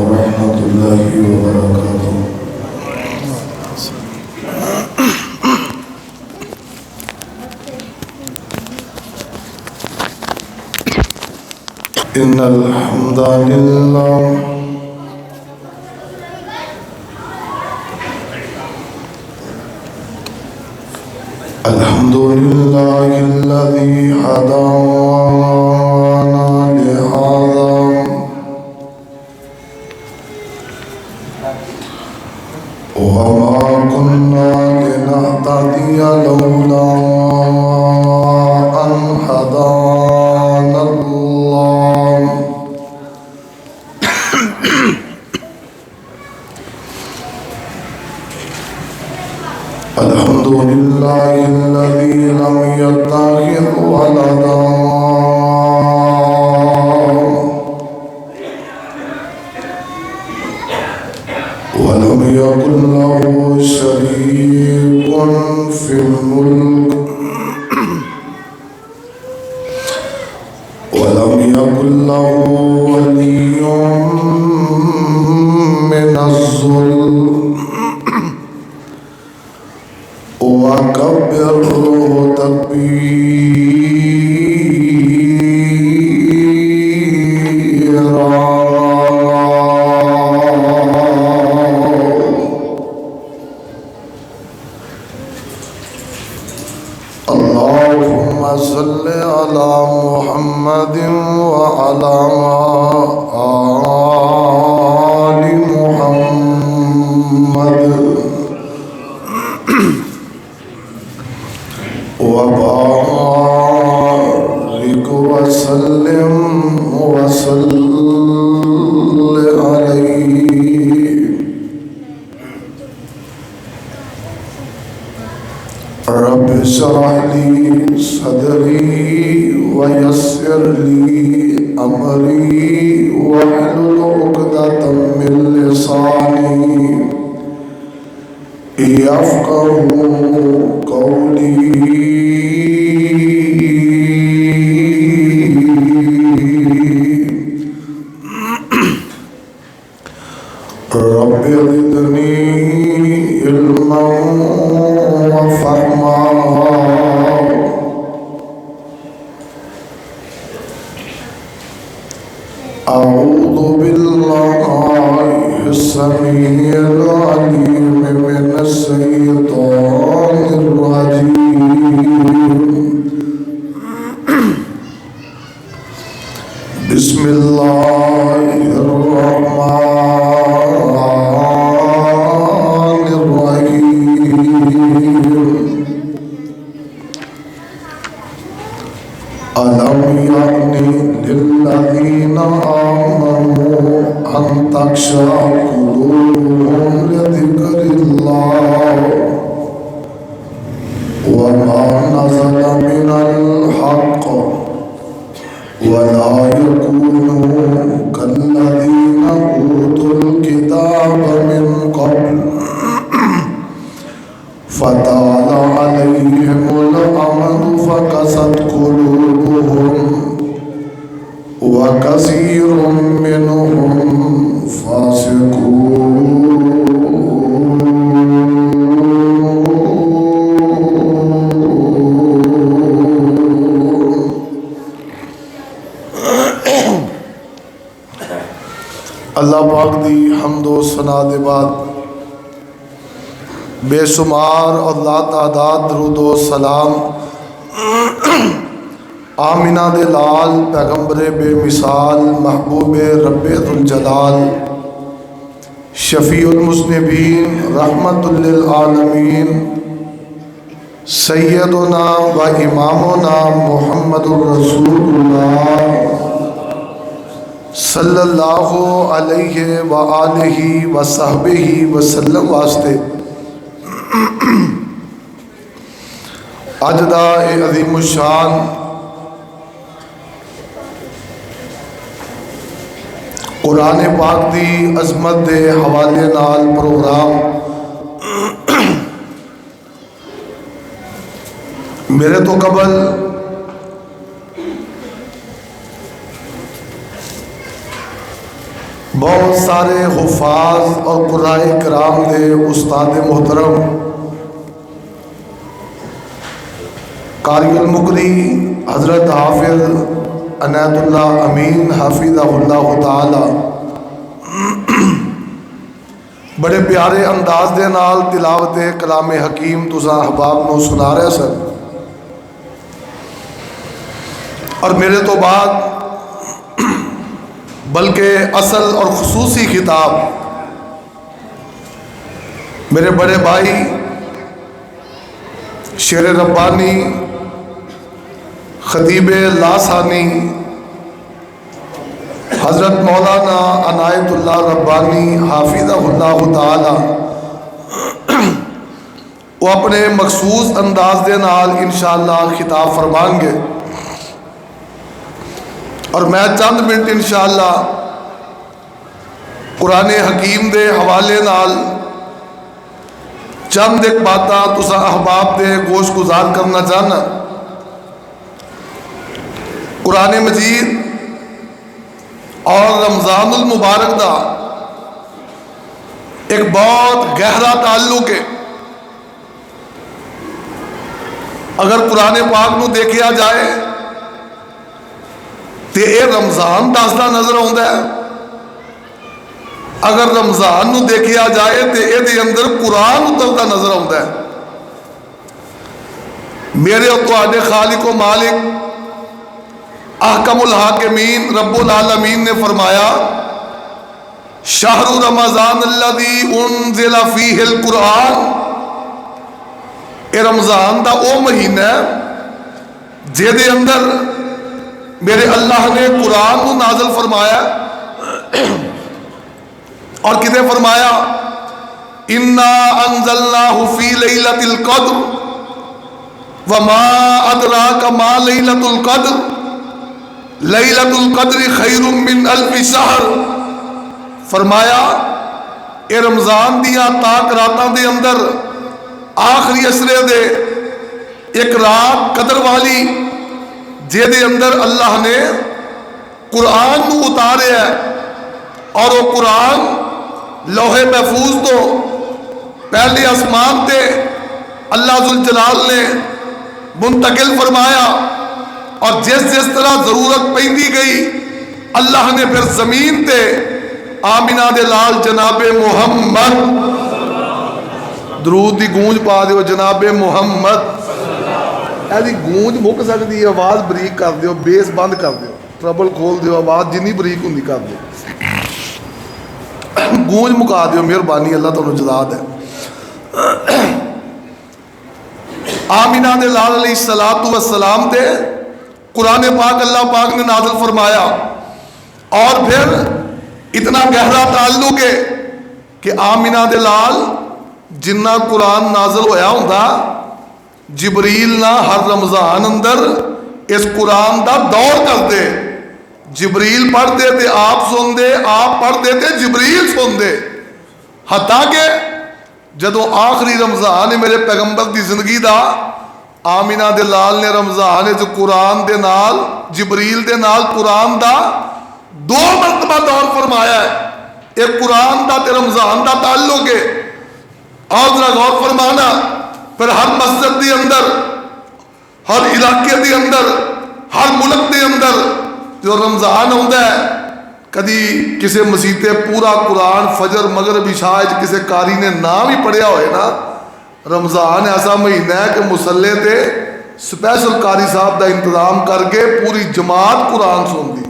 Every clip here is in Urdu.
ورحمة الله وبركاته. إن الحمد لله الحمد لله الذي هدانا لهذا وما كنا لنهتدي لولا أن هدانا الله. الحمد لله الذي لم يتخذ ولدا ولم يكن له شريك في الملك ولم يكن له ولي من الذل وكبره تكبيرا. اللهم صل على محمد وعلى آل محمد وبارك وسلم عليه. رب اشرح لي صدري ويسر لي أمري واحلل عقدة من لساني يفقهوا قولي. رب زدني علما وفهما. أعوذ بالله السميع العليم من الشيطان الرجيم. بسم الله الرحمن الرحيم. ألم يأن للذين آمنوا أن تخشع قلوبهم لذكر الله وما نزل من الحق ولا يكونوا كالذين أوتوا الكتاب من قبل فطال عليهم الأمد فقست قلوبهم وكثير منهم فاسقون. اللہ پاک دی حمد و ثنا دے بعد بے شمار اور لا تعداد درود و سلام آمینہ دے لال پیغمبر بے مثال محبوب رب ذوالجلال شفیع المذنبین رحمت للعالمین سیدنا و امامنا محمد الرسول اللہ صلی اللہ علیہ وآلہ وصحبہ وسلم واسطے اج دا عظیم الشان قرآن پاک دی عظمت دے حوالے نال پروگرام میرے تو قبل بہت سارے حفاظ اور قرائے کرام دے استاد محترم قاری المقری حضرت حافظ عنایت اللہ امین حافظہ اللہ تعالی بڑے پیارے انداز دے نال تلاوت کلام حکیم تساں احباب نو سنا رہے سن، اور میرے تو بعد بلکہ اصل اور خصوصی خطاب میرے بڑے بھائی شیر ربانی خطیب لاسانی حضرت مولانا عنایت اللہ ربانی حافظہ اللہ تعالی وہ اپنے مخصوص انداز دے نال انشاءاللہ خطاب فرمان گے، اور میں چند منٹ انشاءاللہ قرآن حکیم دے حوالے نال چند ایک باتاں تساں احباب دے گوش گزار کرنا چاہنا۔ قرآن مجید اور رمضان المبارک دا ایک بہت گہرا تعلق ہے۔ اگر قرآن پاک نو دیکھیا جائے تے اے رمضان دسدا نظر آوندا ہے، اگر رمضان نو دیکھیا جائے تے اے دے اندر قرآن اتردا نظر آوندا ہے۔ میرے اور تواڈے خالق و مالک احکم الحاکمین رب العالمین نے فرمایا شہر رمضان الذی انزل فیہ القرآن، اے رمضان دا او مہینہ ہے جے دے اندر میرے اللہ نے قرآن کو نازل فرمایا، اور کدے فرمایا انا انزلناہ فی لیلۃ القدر وما ادراک ما لیلۃ القدر لیلۃ القدر خیر من الف شہر۔ فرمایا اے رمضان دیا تاک راتاں دے اندر آخری عشرے دے ایک رات قدر والی جے دے اندر اللہ نے قرآن نو اتارے ہے، اور وہ قرآن لوح محفوظ تو پہلے آسمان تے اللہ ذوالجلال نے منتقل فرمایا، اور جس جس طرح ضرورت پیندی گئی اللہ نے پھر زمین تے آمینہ دے لال جناب محمد درود دی گونج پا دیو جناب محمد، ایسی گونج مک سکتی ہے، آواز بریک کر دیو، بیس بند کر دیو، ٹربل کھول دیو، آواز جنی بریک ہوندی کر دیو، گونج مکا دیو، مہربانی اللہ تعالیٰ جزا دے۔ آمینہ دے لال علیہ السلام تے قرآن پاک اللہ پاک نے نازل فرمایا، اور پھر اتنا گہرا تعلق ہے کہ آمینہ دے لال جنہ قرآن نازل ہویا ہوندا جبریل نہ ہر رمضان اندر اس قرآن دا دور کر دے، جبریل پڑھ دے تے آپ سن دے، آپ پڑھ دے تے جبریل سن دے، حتیٰ کہ جدو آخری رمضان میرے پیغمبر دی زندگی دا آمینہ دے لال نے رمضان جو قرآن دے نال جبریل دے نال قرآن دا 2 مرتبہ دور فرمایا ہے۔ ایک قرآن دا تے رمضان دا تعلق ہے، اور ذرا غور فرمانا پھر ہر مسجد دے اندر، ہر علاقے دے اندر، ہر ملک دے اندر جو رمضان ہوتا ہے، کدی کسی مسیح پورا قرآن فجر مغرب عشاء کسی قاری نے نام ہی پڑھیا ہوئے نا، رمضان ایسا مہینہ ہے کہ مسلے تے سپیشل قاری صاحب دا انتظام کر کے پوری جماعت قرآن سن دی،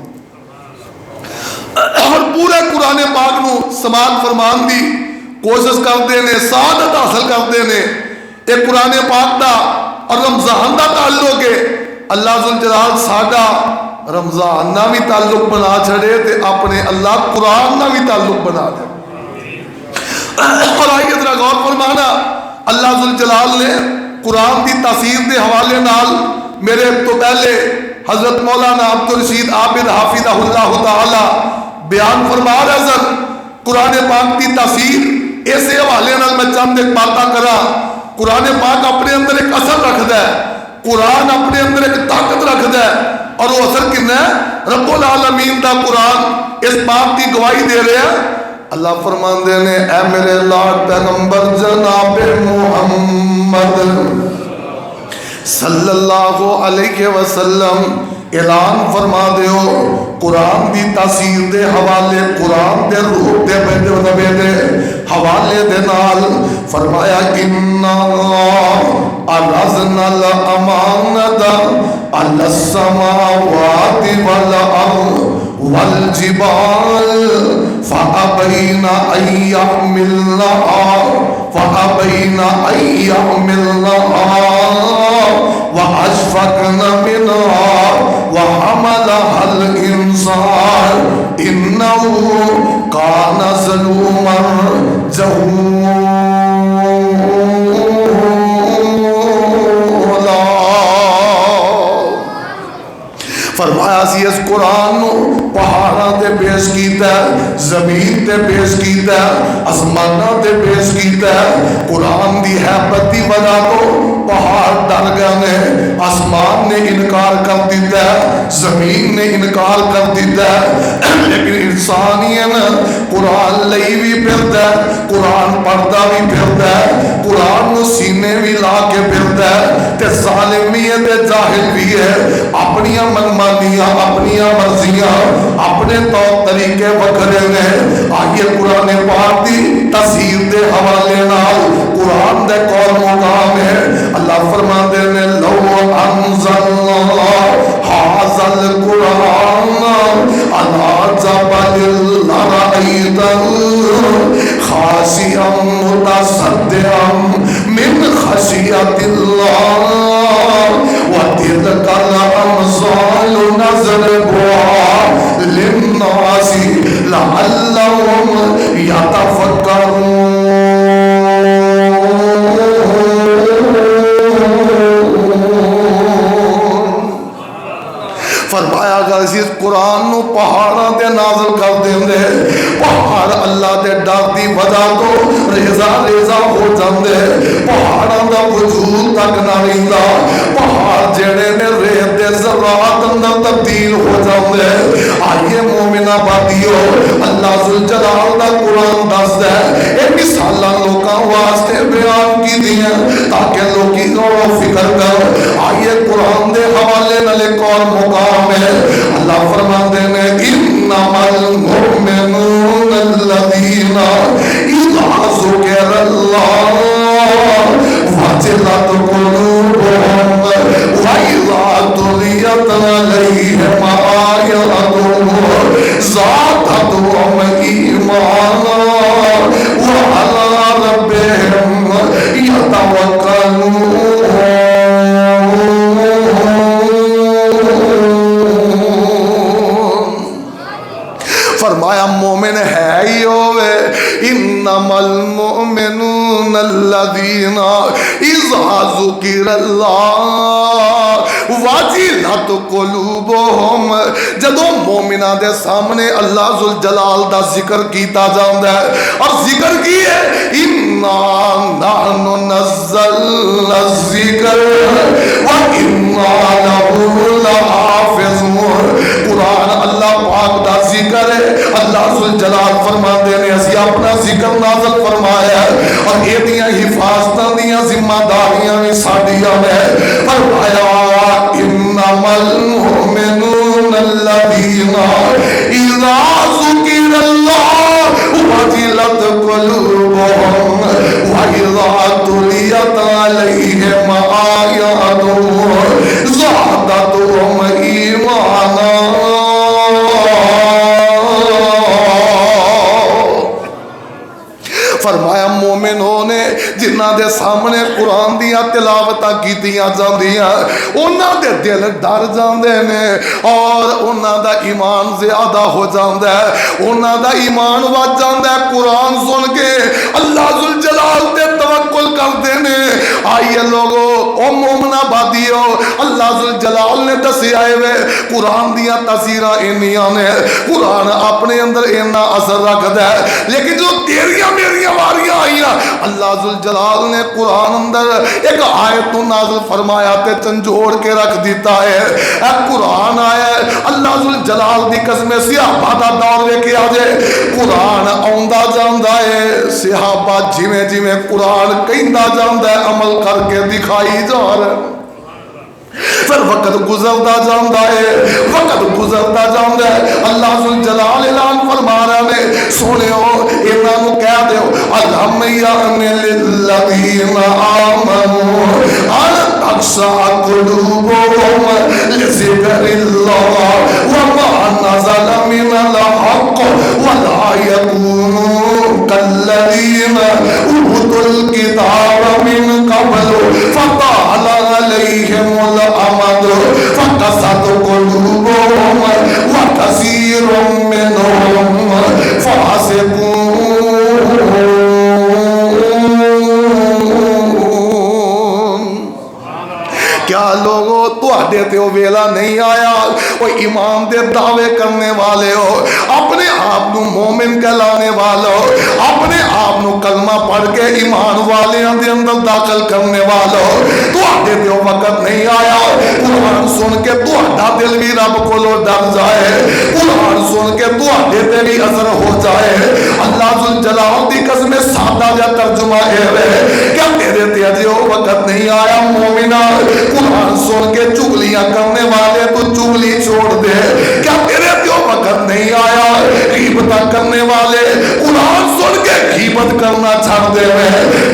اور پورے قرآن پاک نو سماعت فرمان دی کوشش کرتے نے، سعادت حاصل کرتے نے۔ ایک قرآن پاک دا اور رمضان دا تعلق ہے، اللہ ذوالجلال ساڈا رمضان نہ بھی تعلق بنا چھڑے تے اپنے اللہ قرآن نہ بھی تعلق بنا دے۔ اور آئیے ذرا غور فرمانا، اللہ ذوالجلال نے قرآن کی تاثیر دے حوالے نال میرے تو پہلے حضرت مولانا عبدالرشید عابد حافظہ اللہ تعالی بیان فرما رہے سن۔ قرآن پاک کی تاثیر ایسے حوالے نال میں چند ایک باتاں کرا۔ قرآن پاک اپنے اندر ایک اثر رکھتا ہے، قرآن اپنے اندر ایک طاقت رکھتا ہے اور وہ اثر کتنا ہے؟ رب العالمین دا قرآن اس بات کی گواہی دے رہے ہیں. اللہ فرماندے نے اے میرے لاڈ پیغمبر جناب محمد صلی اللہ علیہ وسلم اعلان فرما دیو قرآن دی تاثیر دے حوالے قرآن دے روح دے حوالے دے نال فرمایا اِنَّا عَرَضْنَا الْأَمَانَةَ عَلَى السَّمَاوَاتِ وَالْأَرْضِ وَالْجِبَالِ فَأَبَيْنَ أَن يَحْمِلْنَهَا وَأَشْفَقْنَ مِنْهَا وَحَمَلَهَا الْإِنسَانُ إِنَّهُ كَانَ ظَلُومًا جَهُولًا. فرمایا سی اس قرآن نو پہاڑاں تے پیش کیتا ہے، زمین تے پیش کیتا ہے، آسماناں تے پیش کیتا ہے. قرآن دی حیبت دی وجہ تو پہاڑ ڈر گئے نے، آسمان نے انکار کر دیتا ہے، زمین نے انکار کر دیتا ہے. لیکن انسانیت قرآن لئی بھی پھردا ہے، قرآن پڑھدا بھی پھردا ہے، قرآن نو سینے بھی لا کے پھردا ہے. تے ظالمیت جاہل بھی ہے، اپنی منمانیاں اپنی مرضیاں اپنے طور طریقے وکھرے نے. آئیے قرآن پاک دی تفسیر دے حوالے نال قرآن دے قول مقام ہے. اللہ فرماندے نے لو انزلنا ھذا القرآن علی جبل لرأیتہ خاشعا متصدعا من خشیۃ اللہ وتلک الامثال نضربها للناس لعلهم يتفکرون. فرمایا گا اس قرآن نو پہاڑاں تے نازل کر دیندے، پہاڑ اللہ دے ڈر دی وجہ تو ریزا ریزا ہو جاندے، پہاڑاں دا وجود تک نہ رہندا، پہاڑ جڑے نے ریت دے ذرات اندر تبدیل ہو جاندے. آئیے مومنہ بادیو اللہ ذوالجلال دا قرآن دسدا ہے اے مثالاں لوکاں واسطے بیان کی دیاں تاکہ لوکی غور و فکر کر. آئیے قرآن دے حوالے نال ایک اور مقام ہے. اللہ فرماتے ہیں انما المؤمنون الذین اذا ذکر اللہ وجلت قلوبهم واذا تلیت علیہم آیاتہ زادتهم ایمانا وعلی ربهم یتوکلون. فرمایا مومن ہے ہی ہوئے انما المؤمنون الذین اذا ذکر اللہ وجلت قلوبهم. جدو مومنہ دے سامنے اللہ ذوالجلال دا ذکر کیتا جاندا ہے اور ذکر کی ہے انا نحن نزلنا الذکر وانا لہ لحافظون. قرآن اللہ پاک دا ذکر ہے. اللہ ذوالجلال فرماندے نے اسی اپنا ذکر نازل فرمایا ہے اور یہ دیاں حفاظتاں دیاں ذمہ داریاں بھی ساڈیاں نے. فرمایا انما المؤمنون الذین اذا ذکر اللہ وجلت قلوبهم واذا تلیت علیہم آیاتہ زادتهم ایمانا. فرمایا مومنوں نے جنہ دے سامنے قرآن دیاں تلاوتاں کیتیاں جاندیاں انہاں دے دل ڈر جاندے نے اور انہاں دا ایمان زیادہ ہو جاندا ہے، انہاں دا ایمان وਧ جاندا ہے. قرآن سن کے اللہ ذوالجلال تے توکل کردے نے. آئیے لوگو او مومنہ بادیو اللہ ذوالجلال نے دسی آئے وے قرآن دیا تاثیرہ انیاں نے قرآن اپنے اندر اینا اثر رکھ دے لیکن جو تیریاں میریاں واریاں آئیاں اللہ ذوالجلال نے قرآن اندر ایک آیت نازل فرمایا تے چنجوڑ کے رکھ دیتا ہے اے قرآن آیا اللہ ذوالجلال دی قسم صحابہ دا دور لے کے آجے قرآن آندہ جاندہ ہے صحابہ جیویں جیویں قرآن کہندہ جاندہ ہے عمل کر کے دکھائی جا رہے ہیں پھر وقت گزرتا جاندہ ہے وقت گزرتا جاندہ ہے اللہ ذوالجلال اعلان فرما رہا ہے سونے ہو انہاں نو کہہ دیو الہم یعن للذین آمنوا ان تخشع قلوبهم لذکر اللہ وما نزل من الحق ولا يكونوا كالذین اوتوا الکتاب من قبل فطال علیہم الامد فقست قلوبهم وكثير منهم فاسقون کیا لوگوں تواڈے تے ویلا نہیں آیا وہ ایمان دے دعوے کرنے والے ہو اپنے آپ نو مومن کہلانے والے ہو اپنے آپ نو کلمہ پڑھ کے ایمان والیاں دے اندر داخل کرنے والے ہو تواڈے تے وقت نہیں آیا قرآن سن کے تواڈا دل بھی رب کولوں ڈر جائے قرآن سن کے تواڈے تے بھی اثر ہو جائے اللہ ذوالجلال دی قسم سادہ جا ترجمہ ہے کیا تیرے تے اجے وقت نہیں آیا مومنا قرآن سن کے چغلیاں کرنے والے تو چغلی چھوڑ دے کیا تیرے تے وقت نہیں آیا غیبت کرنے والے قرآن سن کے غیبت کرنا چھڑ دے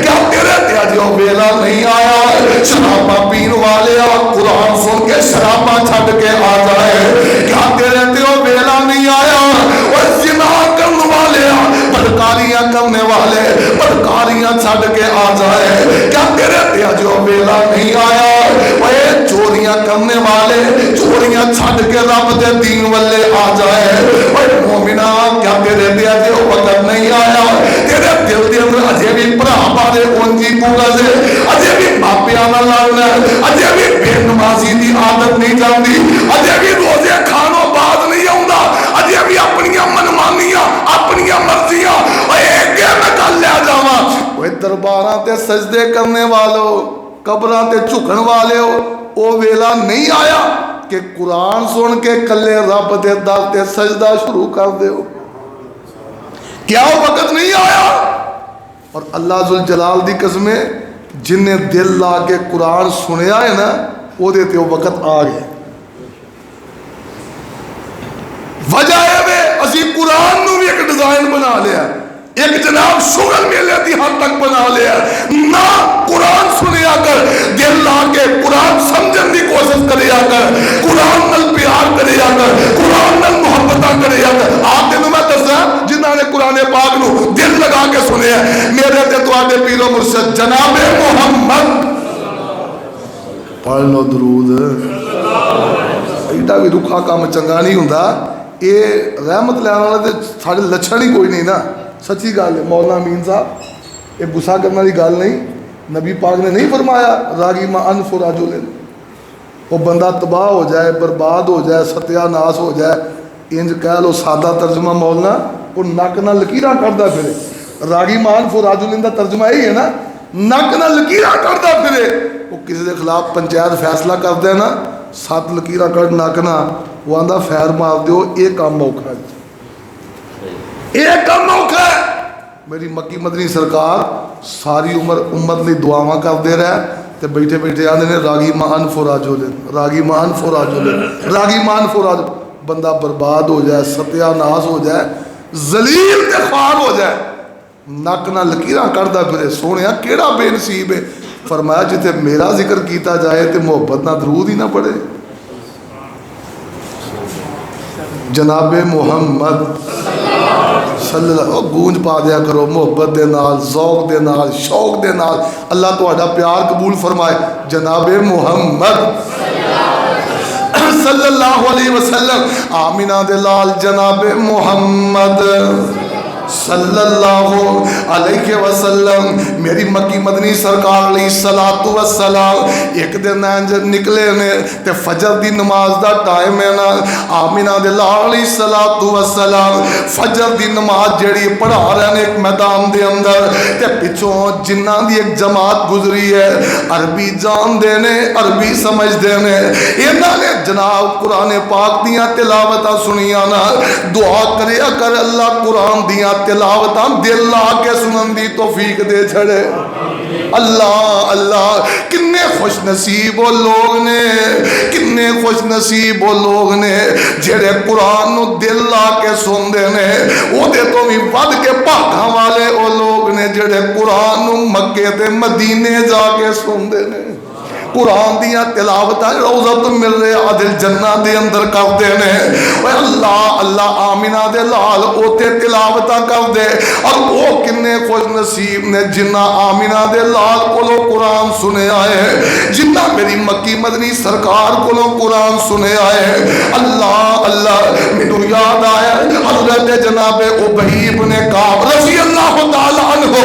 کیا تیرے تے اجے ویلا نہیں آیا شرابہ پین والے قرآن سن کے شرابہ چھڑ کے آ جائے کیا تیرے تے ویلا نہیں آیا اور زنا کرنے والے بدکاریاں کرنے والے بدکاریاں چھڑ کے آ جائے کیا تیرے تے اجے ویلا نہیں آیا اے چوریاں کرنے والے چوریاں چھڑ کے رب دے دین والے آ جائے اے مومنا کیا تیرے تے اجے وقت نہیں آیا تیرے دل دے اندر اجے بھی بھرا بارے اونجی بغض ہے اجے بھی ماپیاں نال لڑنا اجے بھی بے نمازی دی عادت نہیں جاندی اجے بھی روزے کھانوں باز نہیں آوندا اجے بھی اپنی منمانیاں اپنی مرضیاں اے کہ میں گل لے جاواں اوے درباراں تے سجدے کرنے والوں قبراں تے جھکن والے ہو او ویلا نہیں آیا کہ قرآن سن کے کلے رب دے در تے سجدہ شروع کر دے ہو کیا وقت نہیں آیا اور اللہ ذوالجلال دی قسمیں جن نے دل لا کے قرآن سنیا ہے نا وہ دیتے ہو وقت آ گئے وجہ ہے بے اسی قرآن نو بھی ایک ڈیزائن بنا لیا ایک جناب شغل میلے دی حد تک بنا لیا نہ قرآن سنیا کر دل لا کے قرآن سمجھن دی کوشش کریا کر قرآن نل پیار کریا کر قرآن نل محبتہ کریا کر آپ دنوں میں دسا جنہاں نے قرآن پاک نو دل لگا کے سنے ہیں میرے تے تو آدھے پیر و مرشد جناب محمد پڑھ لو درود ایڈا بھی رکھا کام چنگا نہیں ہوندا اے رحمت لینا والے تے ساڈے لچھن ہی کوئی نہیں نا سچی گل ہے مولانا امین صاحب یہ غصہ کرنے والی گل نہیں نبی پاک نے نہیں فرمایا راگی ما انف رجل وہ بندہ تباہ ہو جائے برباد ہو جائے ستیہ ناس ہو جائے انج کہہ لو سادہ ترجمہ مولانا وہ نک نہ لکیراں کردا پھرے راگی ما انف رجل دا ترجمہ یہی ہے نا نک نہ لکیراں کردا پھرے وہ کسی دے خلاف پنچایت فیصلہ کر دے نا 7 لکیراں کر نک نہ وہ آندا خیر مار دیو یہ کام موقع ہے ایک کم موقع ہے میری مکی مدنی سرکار ساری عمر امت لی دعاواں کر دے رہا ہے تے بیٹھے بیٹھے آنے نے راگی مان فراجولن راگی مان فراجولن راگی مان فراجولن بندہ برباد ہو جائے ستیہ ناس ہو جائے ذلیل تے خوار ہو جائے نک نہ لکیراں کردہ پھرے سونیا کیڑا بے نصیب ہے فرمایا جتے میرا ذکر کیتا جائے تے محبت نہ درود ہی نہ پڑے جناب محمد صلی اللہ گونج پا دیا کرو محبت دے نال ذوق دے نال شوق دے نال اللہ تہاڈا پیار قبول فرمائے جناب محمد صلی اللہ علیہ وسلم آمینہ دے لال جناب محمد صلی اللہ علیہ وسلم میری مکی مدنی سرکار علیہ الصلوۃ والسلام ایک دن جب نکلے نے تے فجر دی نماز دا ٹائم ہے نا آمینہ دے لال علیہ الصلوۃ والسلام فجر دی نماز جڑی پڑھا رہے نے ایک میدان دے اندر تے پچھوں جنہاں دی ایک جماعت گزری ہے عربی جان دے نے عربی سمجھ دے نے انہاں نے جناب قرآن پاک دیاں تلاوتاں سنیاں نا دعا کرے اگر اللہ قرآن دیاں تلاوتاں دل لا کے سنن دی توفیق دے چھڑے اللہ اللہ کتنے خوش نصیب وہ لوگ نے کتنے خوش نصیب وہ لوگ نے جڑے قرآن نو دل لا کے سن دے نے وہ دے تو بھی ود کے بھاگاں والے وہ لوگ نے جڑے قرآن نو مکے تے مدینے جا کے سن دے نے قرآن دیاں تلاوتاں روضۃ من ریاض الجنہ دے اندر کرتے نے اے اللہ اللہ آمینہ دے لال اوتے تلاوتاں کر دے اور وہ کنے خوش نصیب نے جنہ آمینہ دے لال کولو قرآن سنے آئے جنہ میری مکی مدنی سرکار کولو قرآن سنے آئے اللہ اللہ مینوں یاد آیا حضرت جناب ابی بن کعب رضی اللہ تعالی عنہ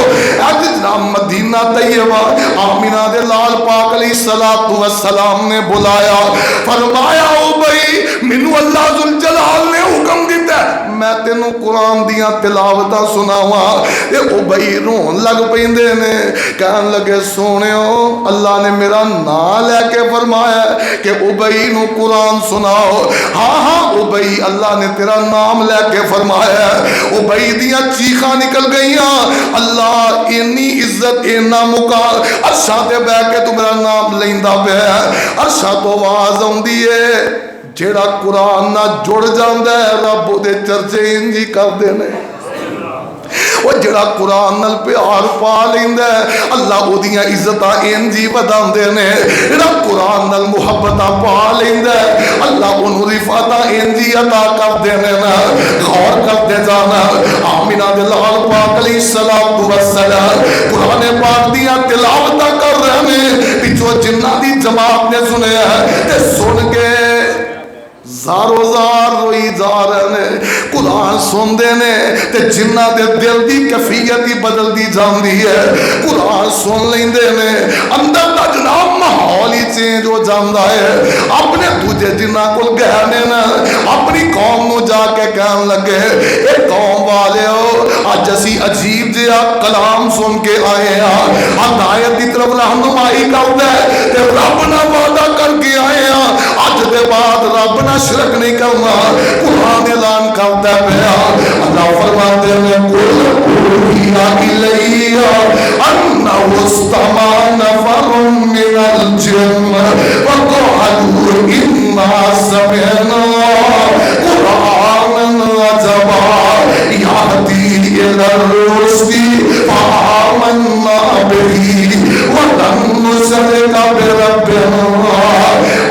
اج جناب مدینہ طیبہ آمینہ دے لال پاک علیہ السلام نے بلایا فرمایا ابی مینوں اللہ ذوالجلال نے حکم دیتا ہے میں تینوں قرآن دیاں تلاوتاں سناواں اے ابی رون لگ پیندے نے کہن لگے سونےو اللہ نے میرا نام لے کے فرمایا کہ ابی نو قرآن سناؤ ہاں ہاں ابی اللہ نے تیرا نام لے کے فرمایا ابی دیاں چیخاں نکل گئیاں اللہ انی عزت اینا مکار عرشاں تے بیٹھ کے تو میرا نام لیندا پیا عرشاں تو آواز آوندی ہے جیڑا قرآن نہ جڑ جاندا ہے رب دے چرچے انجی کر دے نے وہ جڑا قرآن نال پیار پا لیندا ہے اللہ او دیاں عزتاں انجی وداندے نے جڑا قرآن نال محبتاں پا لیندا ہے اللہ اونوں رفعتاں انجی عطا کر دے نے نا غور کرتے جانا آمینہ دے لال پاک علیہ الصلوۃ والسلام قرآن پاک دیاں تلاوتاں کر رہے نے پیچھے جنہ دی جماعت نے سنیا ہے تے سن کے زارو زار روئی جا رہے نے قرآن سن دے نے تے جنہ دے دل دی کیفیت ہی بدل دی جاندی ہے قرآن سن لیندے نے اندر دا جناب ماحول ہی چینج ہو جاندا ہے اپنے دوجے جنہ کول گئے نے نا اپنی قوم نو جا کے کہن لگے اے قوم والے ہو اج اسی عجیب جہا کلام سن کے آئے ہاں ہدایت دی طرف رہنمائی کردا ہے تے رب نال وعدہ کر کے آئے ہاں اج دے بعد رب نہ شرک نہیں کرنا قرآن اعلان کرتا پیا اللہ فرماتے ہیں قل اوحی الی انہ استمع نفر من الجن وقالوا انا سمعنا قرآنا عجبا یہدی الی الرشد فآمنا به ولن نشرک بربنا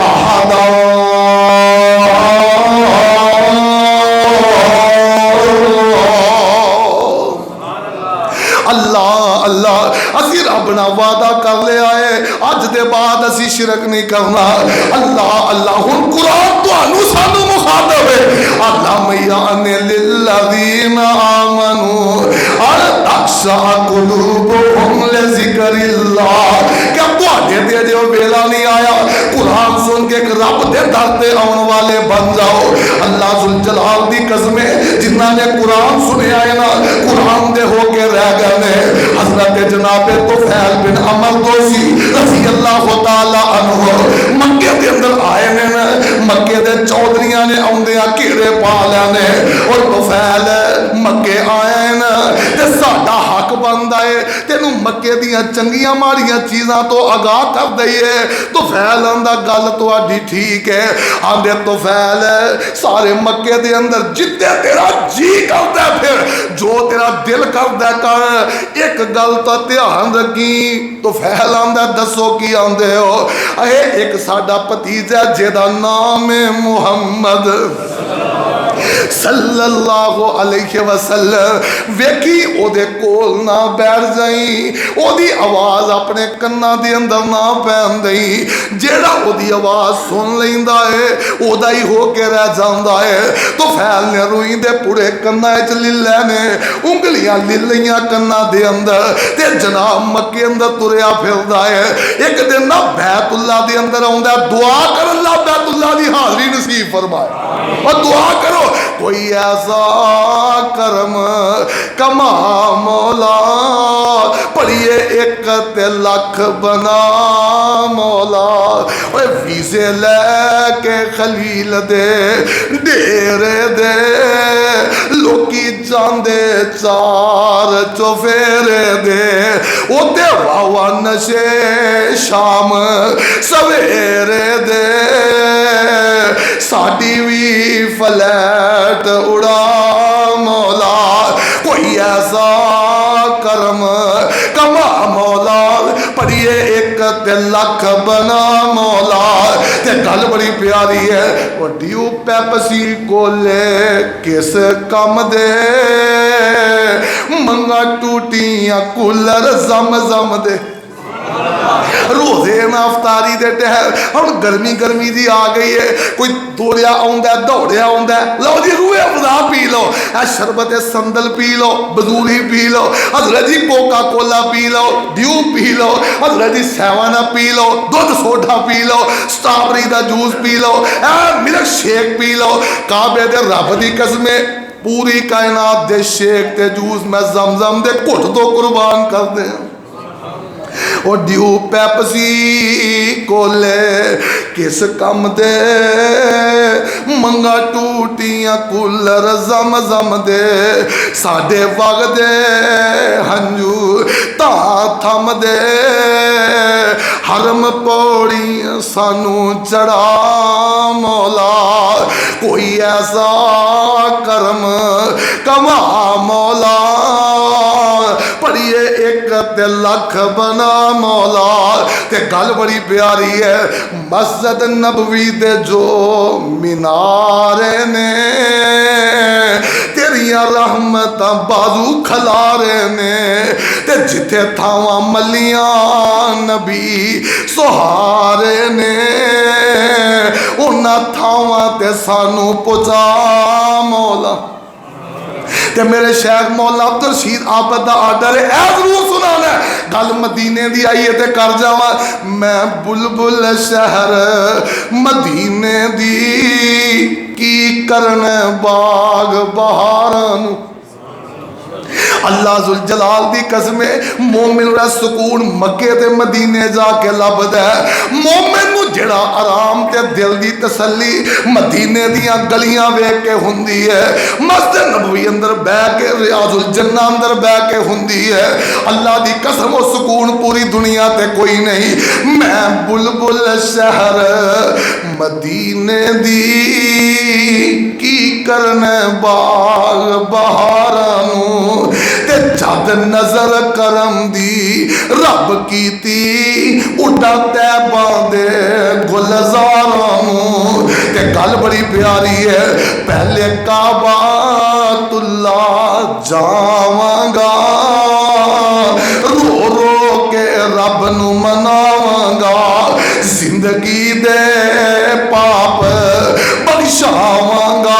احدا اسی رب نہ وعدہ کر لے آئے اج دے بعد اسی شرک نہیں کرنا اللہ اللہ ہن قرآن تانوں سانوں مخاطب ہے اللہ میان للذین آمنوا ان تخشع قلوبهم لذکر اللہ کیا تواڈے تے جو ویلا نہیں آیا قرآن سن کے رب دے در تے آن والے بن جاؤ اللہ ذوالجلال دی قسم جنہاں نے قرآن سنیا ہے نا قرآن دے ہو کے رہ گئے نے حضرت جناب طفیل بن عمرو دوسی رضی اللہ تعالی عنہ مکے دے اندر آئے نے مکے دے چودھریاں نے اوندیاں کیڑے پا لے نے اور طفیل مکے آئے نا تے ساڈا حق بندا ہے تینوں مکے دیاں چنگیاں ماڑیاں چیزاں تو آگاہ کر دئیے طفیل آندا گل تہاڈی ٹھیک ہے آندے طفیل سارے مکے دے اندر جتے تیرا جی کردا پھر جو تیرا دل کردا کر ایک گل تو دھیان رکھی تو فیل آندا دسو کی آندے ہو اے ایک ساڈا بھتیجا جیدا نام ہے محمد صلی اللہ علیہ وسلم ویکھی او دے کول نہ بیٹھ جائیں، او دی آواز اپنے کنا دے اندر نہ پہن دیں، جیڑا او دی آواز سن لیندا ہے او دا ہی ہو کے رہ جاندا ہے۔ تو فیل نے روئی دے پورے کنا وچ للے نے انگلیاں للیاں کنا دے اندر تے جناب مکے اندر تریا پھردا ہے۔ ایک دن نہ بیت اللہ دے اندر آوندا ہے، دعا کر اللہ بیت اللہ دی حاضری نصیب فرمائے، اور دعا کرو کوئی ایسا کرم کما مولا، پڑھیے 1 لاکھ بنا مولا، اوے ویزے لے کے خلیل دے ڈیرے دے لوکی جاندے 4 چوفیرے دے، او تے واوا نشے شام سویرے دے، ساڈی وی فلیٹ اڑا مولا، کوئی ایسا کرم کما مولا، پڑھیے 1 لاکھ بنا مولا۔ تے گل بڑی پیاری ہے، وہ ڈیو پیپسی کولے کس کم دے، منگا ٹوٹیاں کولر زم زم دے، روزے افطاری دے ٹہر ہن گرمی گرمی دی آ گئی ہے، کوئی دوڑیا آوندا ہے دوڑیا آوندا ہے، لو جی روح افزا پی لو، اے شربت سندل پی لو، بزوری پی لو، حضرت جی کوکا کولا پی لو، ڈیو پی لو، حضرت جی 7 اپ پی لو، دودھ سوڈا پی لو، سٹرابری دا جوس پی لو، اے ملک شیک پی لو، کعبے دے رب دی قسمیں پوری کائنات دے شیک تے جوس میں زمزم دے گھٹ تو قربان کر دے، او ڈیو پیپسی کولے کس کم دے، منگا ٹوٹیاں کولر زم زم دے، ساڈے وگ دے ہنجو تا تھم دے، حرم پوڑی سانو چڑھا مولا، کوئی ایسا کرم کما مولا، پڑھیے 1 لاکھ بنا مولا۔ تے گل بڑی پیاری ہے، مسجد نبوی دے جو مینارے نے تیریاں رحمتاں بازو کھلارے نے، تے جتھے تھاواں ملیاں نبی سہارے نے، انہاں تھاواں تے سانو پہنچا مولا۔ تے میرے شیخ مولا عبدالرشید عابد دا آرڈر ہے، اے ضرور سنانا ہے، گل مدینے دی آئیے تے کر جاواں، میں بلبل شہر مدینے دی کی کرن باغ بہارانو، اللہ ذوالجلال دی قسم مومن رہ سکون مکے تے مدینے جا کے لبدا ہے، مومن نو جڑا آرام تے دل دی تسلی مدینے دیاں گلیاں ویکھ کے ہوندی ہے، مسجد نبوی اندر بیٹھ کے ریاض الجنہ اندر بیٹھ کے ہوندی ہے، اللہ دی قسم و سکون پوری دنیا تے کوئی نہیں۔ میں بلبل شہر مدینے دی کی کرن باغ بہارانو، تے جد نظر کرم دی رب کیتی اڈا طیبہ دے گلزارانو، تے گل بڑی پیاری ہے، پہلے کعبۃ اللہ جاواں گا، رو رو کے رب نو مناواں گا، زندگی دے پاپ بخشاواں گا،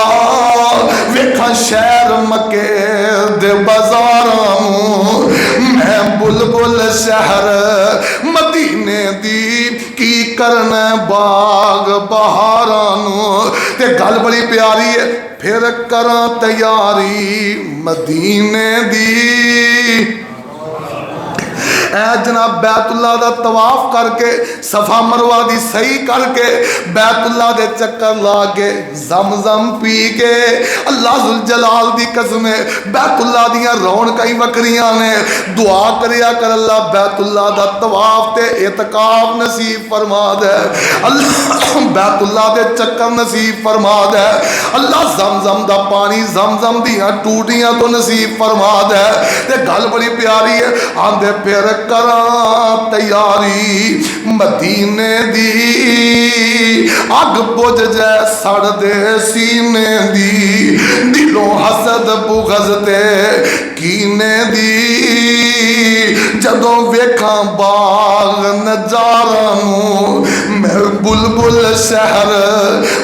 ویکھاں شہر مکے دے بازاراں، میں بلبل شہر مدینے دی کی کرن باغ بہارانو، تے گل بڑی پیاری ہے، پھر کراں تیاری مدینے دی، اے جناب بیت اللہ دا طواف کر کے صفا مروہ دی صحیح کر کے بیت اللہ دے چکر لا کے زمزم پی کے اللہ ذوالجلال دی قسم بیت اللہ دیاں رونقاں وکریاں نے، دعا کریا کر اللہ بیت اللہ دا طواف تے اعتکاف نصیب فرما دے، اللہ بیت اللہ دے چکر نصیب فرما دے، اللہ زمزم دا پانی زمزم دیاں ٹوٹیاں تو نصیب فرما دے، تے گل بڑی پیاری ہے، آندے پھر کر کراں تیاری مدینے دی اگ بجھ جائے سڑ دے سینے دی دلوں حسد بغض تے کینے دی جدوں ویکھاں باغ نظارہ نوں میں بلبل شہر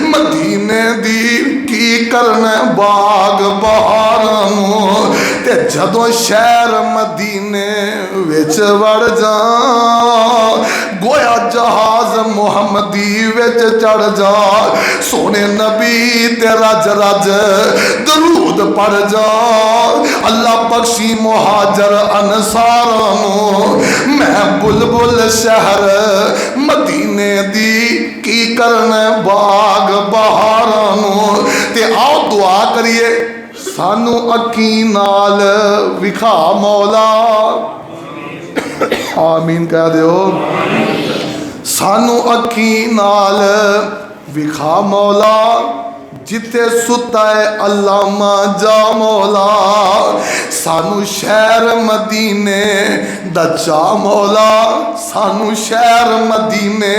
مدینے دی کی کرنا باغ بہاراں نوں تے جدوں شہر مدینے وچ وڑ جاں گویا جہاز محمدی وچ چڑھ جا سونے نبی تے رج رج درود پڑھ جا اللہ بخشی مہاجر انصاراں نوں میں بلبل شہر مدینے دی کی کرنا باغ بہاراں نوں تے آؤ دعا کریے سانو اکھیں نال وکھا مولا آمین کہہ دیو سانو اکھیں نال وکھا مولا جتے ستا ہے علامہ جا مولا سانو شہر مدینے دا چا مولا سانو شہر مدینے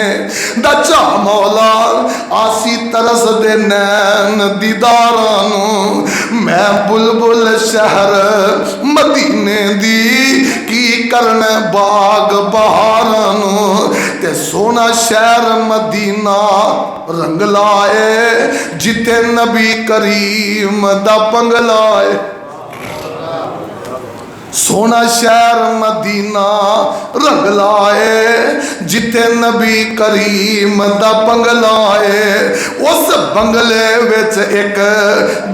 دا چا مولا آسی ترس دے نین دیداراں نوں میں بلبل شہر مدینے دی کی کرنا باغ بہاراں نوں تے سونا شہر مدینہ رنگ لائے جتے نبی کریم دا پنگ لائے سونا شہر مدینہ رنگ لائے جتے نبی کریم دا پنگ لائے اس بنگلے وچ ایک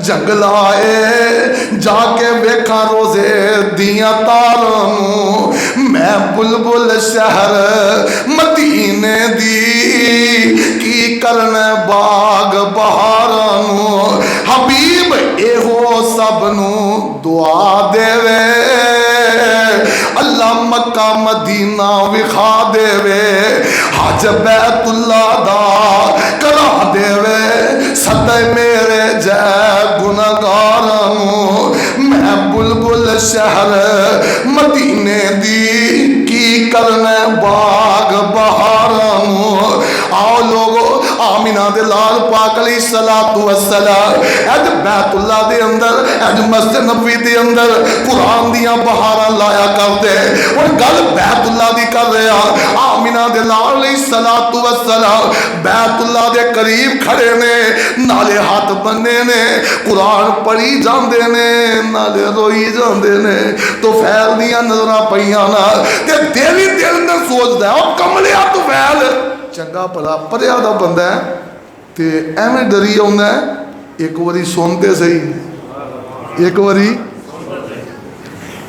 جنگل آئے جا کے ویکھاں روزے دیاں تاراں نوں میں بلبل شہر مدینے دی کی کرنا باغ بہاراں نوں حبیب ایہو سب نوں دعا دے وے اللہ مکہ مدینہ وکھا دے وے حج بیت اللہ دا کرا دے وے صدے میرے جے گناہگاراں نوں میں بلبل شہر مدینے دی کی کرنا باغ بہاراں نوں آؤ لوگو آمینہ دے لال پاک علیہ السلام اج بیت اللہ دے اندر اج مسجد نبوی دے اندر قرآن دیاں بہاراں لایا کر دے اور گل بیت اللہ دی کر رہا آمینہ دے لال علیہ السلام بیت اللہ دے قریب کھڑے نے نالے ہاتھ بننے نے قرآن پڑھی جاندے نے نالے روئی جاندے نے تو فیل دیاں نظرہ پہیاں نا تے دلی دل نے سوچ دے اور کملیا تو فیل چنگا پلا پریا دا بندہ ہے تے ایمیں ڈری ہوندہ ہے ایک واری سنتے صحیح ایک واری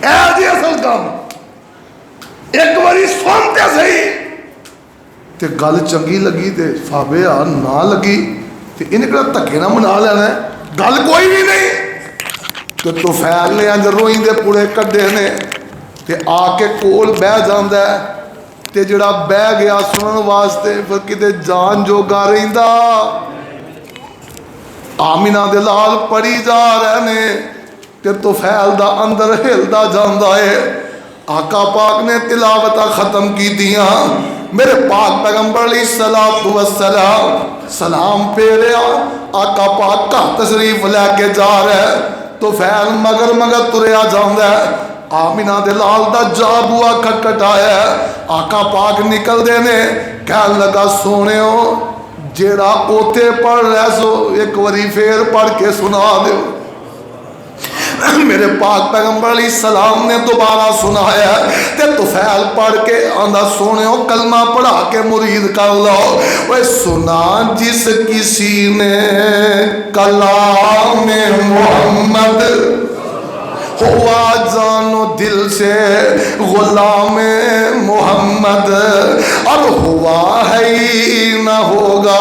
اے جی اصل کام ایک واری سنتے صحیح تے گل چنگی لگی تے فابے آ نہ لگی تے انہیں کہا تکے نہ منا لینا ہے گل کوئی بھی نہیں تو فیل نے اندر روئیں دے پورے کڈے نے تے آ کے کول بہ جاندہ ہے تے جڑا بہ گیا سنن واسطے پھر کتے جان جو گا رہندا آمینہ دے لال پڑھی جا رہنے تے تو فیل دا اندر ہلدا جاندا ہے آقا پاک نے تلاوتہ ختم کی دیاں میرے پاک پیغمبر علیہ السلام سلام پیریا آقا پاک کا تشریف لے کے جا رہے تو فیل مگر تریا جاندا ہے آمینہ دے لال دا جا بوا کھٹ آیا آقا پاک نکل دینے کہن لگا سونے ہو جیڑا اوتے پڑھ رہے سو ایک وری پھر پڑھ کے سنا دیو میرے پاک پیغمبر علیہ السلام نے دوبارہ سنایا تے طفیل پڑھ کے آندھا سونے ہو کلمہ پڑھا کے مرید کر لو وہ سنا جس کسی نے کلام محمد ہوا جانو دل سے غلام محمد اور ہوا ہے نہ ہوگا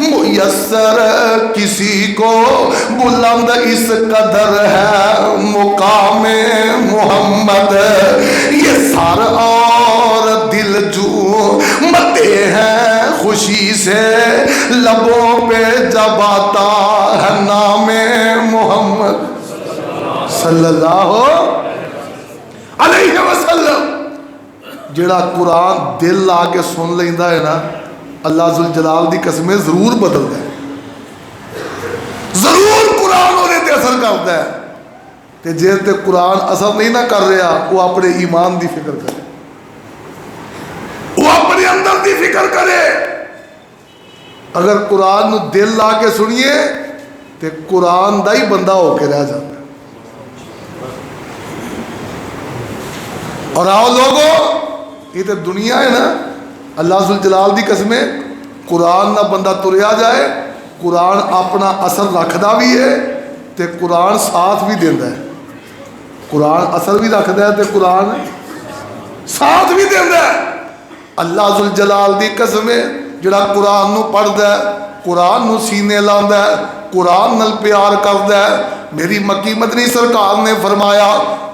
میسر کسی کو بلند اس قدر ہے مقام محمد یہ سر اور دل جو متے ہیں خوشی سے لبوں پہ جب آتا ہے نام محمد صلی اللہ علیہ وسلم جڑا قرآن دل لا کے سن لینا ہے نا اللہ ذوالجلال دی قسمیں ضرور بدلتا ہے ضرور قرآن ہونے تے اثر کرتا ہے تے جے تے قرآن اثر نہیں نہ کر رہا وہ اپنے ایمان دی فکر کرے وہ اپنے اندر دی فکر کرے اگر قرآن نو دل لا کے سنیے تے قرآن دا ہی بندہ ہو کے رہ جاتا ہے اور آؤ لوگو یہ تو دنیا ہے نا اللہ ذوالجلال دی قسمیں قرآن نہ بندہ تریا جائے قرآن اپنا اثر رکھدا بھی ہے تے قرآن ساتھ بھی دینا ہے قرآن اثر بھی رکھدا ہے تے قرآن ساتھ بھی دینا ہے اللہ ذوالجلال دی قسمیں جڑا قرآن نو پڑھدا ہے قرآن نو سینے لاندا ہے قرآن نال پیار کردا ہے میری مکی مدنی سرکار نے فرمایا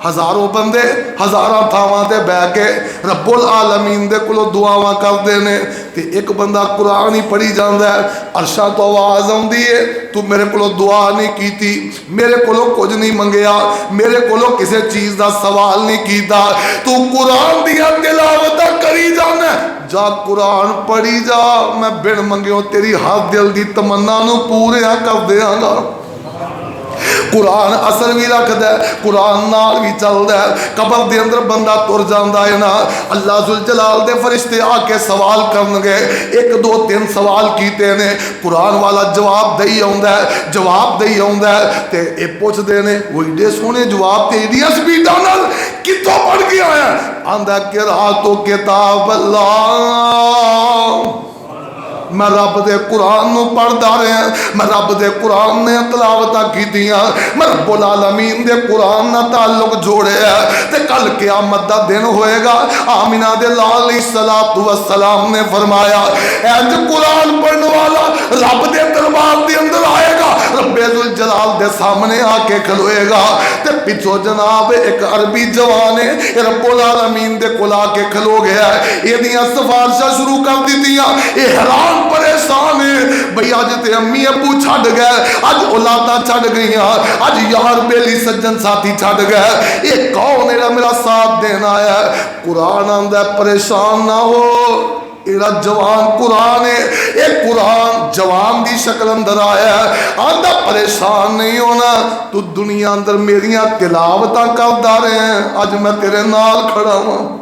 ہزاروں بندے ہزاراں تھاواں تے بہ کے رب العالمین دے کولوں دعاواں کردے نے تے ایک بندہ قرآن ہی پڑھی جاندا ہے عرشاں تو آواز آندی ہے تو میرے کولوں دعا نہیں کیتی میرے کولوں کچھ نہیں منگیا میرے کولوں کسے چیز دا سوال نہیں کیتا تو قرآن دیا تلاوتاں کری جانا جا قرآن پڑھی جا میں بن منگیوں تیری ہر دل دی تمنا نو پوریا کر دیاں گا قرآن اثر بھی رکھدا ہے قرآن نال بھی چلدا ہے قبر دے اندر بندہ تر جاندا ہے نا اللہ ذوالجلال دے فرشتے آ کے سوال کرن گے ایک دو تین سوال کیتے نے قرآن والا جواب دئی آوندا ہے تے اے پوچھ دے نے وہ ایڈے سونے جواب تے ایڈیاں سپیڈاں نال کتھوں پڑھ کے آیا آندا قرات کتاب اللہ میں رب دے قرآن نو پڑھدا رہا میں رب دے قرآن نے تلاوتاں کیتیاں میں رب العالمین دے قرآن نہ تعلق جوڑیا تے کل قیامت دا دن ہوئے گا آمینہ دے لال علیہ السلام نے فرمایا اج قرآن پڑھنے والا رب دے دربار دے اندر آئے گا رب ذوالجلال دے سامنے آ کے کھلوئے گا تے پیچھے جناب ایک عربی جوان ہے رب العالمین دے کول آ کے کھلو گیا ہے ایدیاں سفارشاں شروع کر دیتیاں اے حیران پریشان ہے بھئی آج تے امی ابو چھڑ گئے آج اولاداں چھڑ گئی آج یار بیلی سجن ساتھی چھڑ گئے یہ کون ہے میرا ساتھ دینا ہے قرآن آندہ پریشان نہ ہو ایڑا جوان قرآن ہے ایک قرآن جوان دی شکل اندر آیا ہے آندہ پریشان نہیں ہونا تو دنیا اندر میریاں تلاوتاں کردا رہے ہیں آج میں تیرے نال کھڑا ہوں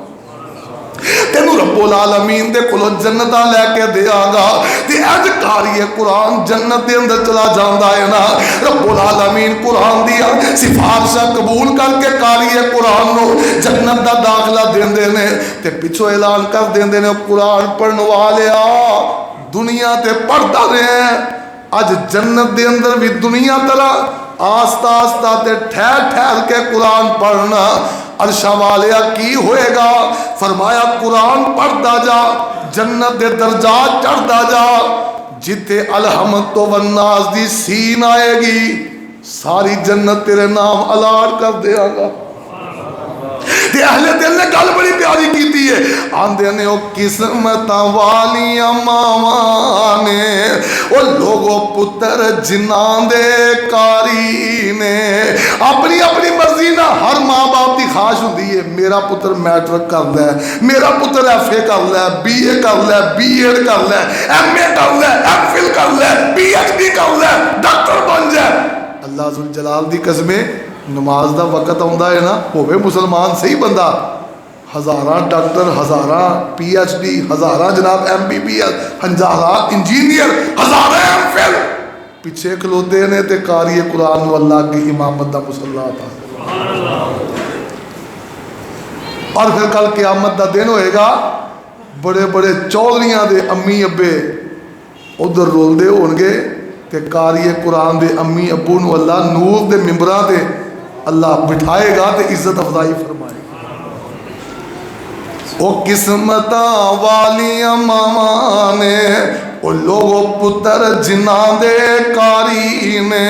تینو رب العالمین دے کولوں جنتاں لے کے دیا گا تے اج قاری قرآن جنت دے اندر چلا جاندا ہے نا رب العالمین قرآن دیا سفارشاں قبول کر کے قاری قرآن نو جنت دا داخلہ دیندے نے تے پیچھے اعلان کر دیندے نے قرآن پڑھن والیا دنیا تے پڑھدا رہے ہیں اج جنت دے اندر بھی دنیا طرح آستہ آستہ تے ٹھہر ٹھہر کے قرآن پڑھنا عرشہ والیا کی ہوئے گا فرمایا قرآن پڑھدا جا جنت دے درجات چڑھدا جا جتے الحمد والناس دی سین آئے گی ساری جنت تیرے نام الاٹ کر دیا گا تے اہل دل نے گل بڑی پیاری کیتی ہے آندے نے او قسمتاں والیاں ماواں نے او لوگوں پتر جنہاں دے کاری نے اپنی اپنی مرضی نہ ہر ماں باپ دی خواہش ہوندی ہے میرا پتر میٹرک کر لے میرا پتر ایف اے کر لے بی اے کر لے بی ایڈ کر لے ایم اے کر لے ایم فل کر لے پی ایچ ڈی کر لے ڈاکٹر بن جائے اللہ ذوالجلال دی قسمیں نماز دا وقت آندا ہے نا ہوئے مسلمان صحیح بندہ ہزاراں ڈاکٹر ہزاراں پی ایچ ڈی ہزاراں جناب ایم بی بی ایس ہزاراں انجینئر ہزاراں ایم فل پیچھے کھلوتے نے تے قاری قرآن و اللہ کی امامت دا مصلی تھا اور پھر کل قیامت دا دن ہوئے گا بڑے بڑے چودھریاں دے امی ابے ادھر رول دے ہونگے کہ قاری قرآن دے امی ابو نو اللہ نور دے ممبراں دے اللہ بٹھائے گا تے عزت افضائی فرمائے گا او قسمتاں والیاں ماواں نے او لوگوں پتر جنہاں دے کاری نے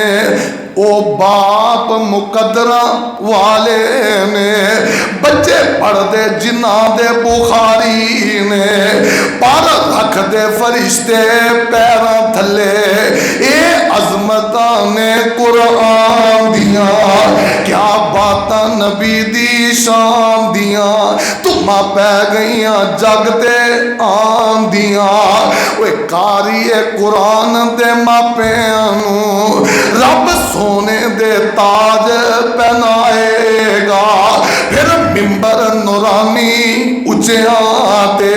او باپ مقدرہ والے نے بچے پڑھ دے جنہاں دے بخاری نے پر رکھ دے فرشتے پیراں تھلے اے عظمتاں نے قرآن دیاں کیا باتاں نبی دی شان دیاں تو ٹیماں پہ گئیاں جگ تے آندیاں اوے کاری قرآن دے ماپیاں نو رب سونے دے تاج پہنائے گا پھر ممبر نورانی اچیاں تے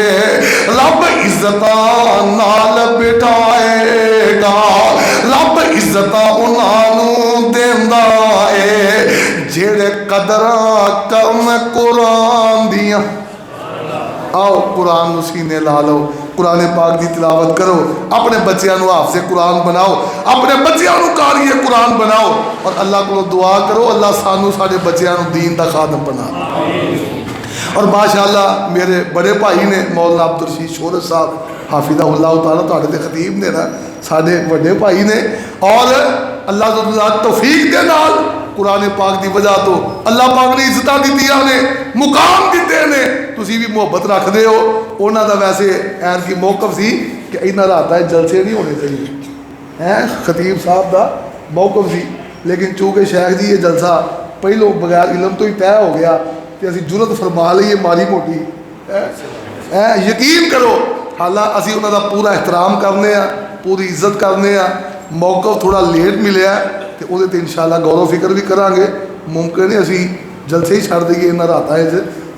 رب عزتاں نال بٹھائے گا رب عزتاں انہاں نو دیندا اے جڑے قدراں کرن قرآن دیاں آؤ قرآن نو سینے لا لو قرآن پاک دی تلاوت کرو اپنے بچیاں نو حافظ قرآن بناؤ اپنے بچیاں نو قاری قرآن بناؤ اور اللہ کو دعا کرو اللہ سانو ساڈے بچیاں نو دین دا خادم بنا اور ماشاءاللہ میرے بڑے بھائی نے مولانا عبدالرشید شہرت صاحب حافظہ اللہ تعالیٰ تہاڈے تے خطیب نے نا ساڈے بڑے بھائی نے اور اللہ تعالیٰ توفیق دے نال قرآن پاک دی وجہ تو اللہ پاک نے عزتاں دتیاں نے مقام دیتے نے تسی بھی محبت رکھ دے ہو انہاں دا ویسے این کی موقف سی کہ انہاں راتاں جلسے نہیں ہونے چاہیے خطیب صاحب دا موقف سی لیکن چونکہ شیخ جی یہ جلسہ پہلو بغیر علم تو ہی طے ہو گیا کہ اسی جرت فرما لئیے ماری موٹی یقین کرو حالانکہ اسی انہاں دا پورا احترام کرنے ہیں پوری عزت کرنے ہیں موقف تھوڑا لیٹ ملیا ہے تو وہ انشاءاللہ غور و فکر بھی کرانگے ممکن ہے اسی جلسے ہی چھڑ دئیے انہاں راتاں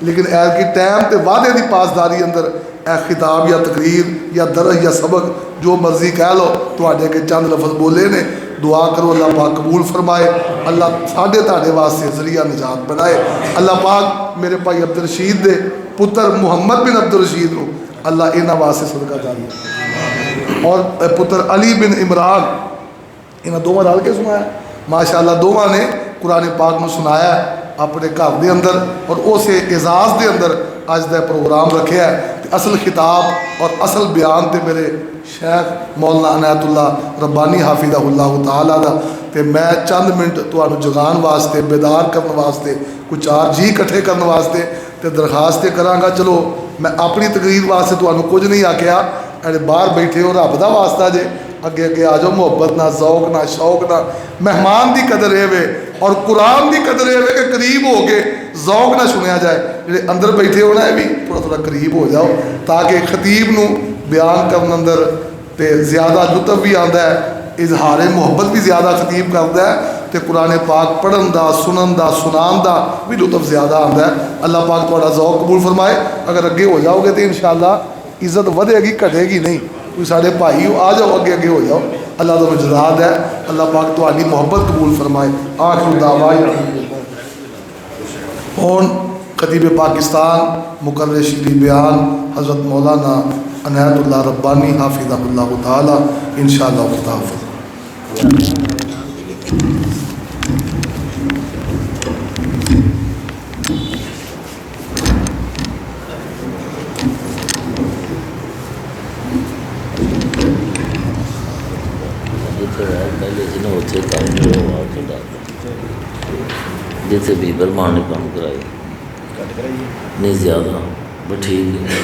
لیکن ایر کی ٹائم تے وعدے دی پاسداری اندر اے خطاب یا تقریر یا درس یا سبق جو مرضی کہہ لو تو آجے کے چند لفظ بولے نے دعا کرو اللہ پاک قبول فرمائے اللہ ساڈے تاڈے واسطے ذریعہ نجات بنائے اللہ پاک میرے بھائی عبدالرشید دے پتر محمد بن عبدالرشید نو اللہ انہاں واسطے صدقہ جاری اور پتر علی بن عمران انہاں دوواں رل کے سنایا ماشاءاللہ دوواں نے قرآن پاک نو سنایا ہے اپنے گھر دے اندر اور اسے اعزاز دے اندر اج دا پروگرام رکھیا ہے اصل خطاب اور اصل بیان تے میرے شیخ مولانا عنایت اللہ ربانی حافظہ اللہ تعالیٰ دا تے میں چند منٹ تانوں جگان واسطے بیدار کرن واسطے کچھ چار جی کٹھے کرن واسطے تے درخواست کراں گا چلو میں اپنی تقریر واسطے تانوں کچھ نہیں آکھیا اے باہر بیٹھے ہو رب دا واسطہ جے اگے اگے آ جاؤ محبت نہ ذوق نہ شوق نہ مہمان دی قدر ہے وے اور قرآن دی قدر ہے وے کہ قریب ہو کے ذوق نہ سنیا جائے جڑے اندر بیٹھے ہونا ہے بھی تھوڑا تھوڑا قریب ہو جاؤ تاکہ خطیب نو بیان کرن اندر تے زیادہ لطف بھی آندا ہے اظہار محبت بھی زیادہ خطیب کردا ہے تے قرآن پاک پڑھن دا سنن دا سنان دا بھی لطف زیادہ آندا ہے اللہ پاک تہاڈا ذوق قبول فرمائے اگر اگے ہو جاؤ گے تو انشاءاللہ عزت ودے گی گھٹے گی نہیں کوئی سارے بھائی ہو آ جاؤ اگے اگے ہو جاؤ اللہ تو مجزاد ہے اللہ پاک تہاڈی محبت قبول فرمائے آخر دعوانا ہون خطیب پاکستان مقرر شیریں بیان حضرت مولانا عنایت اللہ ربانی حافظہ اللہ تعالی انشاءاللہ خطاب جیسے بیبر ماں نے کام کرائی نہیں زیادہ بس ٹھیک ہے